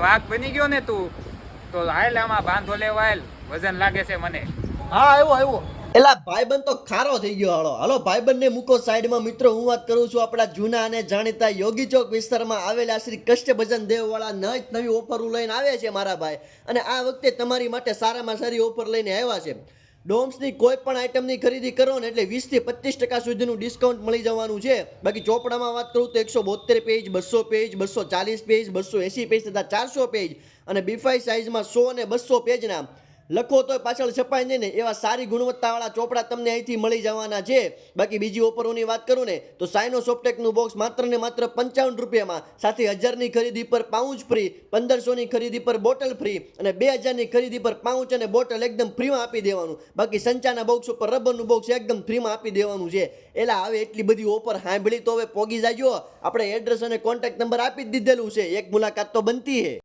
વાઘ બની ગયો ને તું તો હાલ આમાં બાંધો લેવા હાલ, વજન લાગે છે મને. હા આવ્યો. એલા ભાઈબંધ તો ખારો થઈ ગયો. હાલો ભાઈબંધને મૂકો સાઈડમાં. મિત્રો હું વાત કરું છું આપણા જૂના અને જાણીતા યોગી ચોક વિસ્તારમાં આવેલા શ્રી કષ્ટભજન દેવવાળા નવી ઓફરો લઈને આવે છે મારા ભાઈ. અને આ વખતે તમારી માટે સારામાં સારી ઓફર લઈને આવ્યા છે. ડોમ્સની કોઈ પણ આઈટમની ખરીદી કરો ને એટલે 20 થી 25% સુધીનું ડિસ્કાઉન્ટ મળી જવાનું છે. બાકી ચોપડામાં વાત કરું તો 172 પેજ, 200 પેજ, 240 પેજ, 280 પેજ તથા 400 પેજ અને B5 સાઇઝમાં 100 અને 200 પેજના લખો તો પાછળ છપાય નહીં ને એવા સારી ગુણવત્તાવાળા ચોપડા તમને અહીંથી મળી જવાના છે. બાકી બીજી ઓફરોની વાત કરું ને તો સાઇનો સોફ્ટેકનું બોક્સ માત્ર ને માત્ર 55 રૂપિયામાં, સાથે 1000ની ખરીદી પર પાઉચ ફ્રી, 1500ની ખરીદી પર બોટલ ફ્રી અને 2000ની ખરીદી પર પાઉચ અને બોટલ એકદમ ફ્રીમાં આપી દેવાનું. બાકી સંચાના બોક્સ ઉપર રબરનું બોક્સ એકદમ ફ્રીમાં આપી દેવાનું છે. એલા હવે એટલી બધી ઓફર સાંભળી તો હવે પોગી જાજો. આપણે એડ્રેસ અને કોન્ટેક્ટ નંબર આપી જ દીધેલું છે, એક મુલાકાત તો બનતી છે.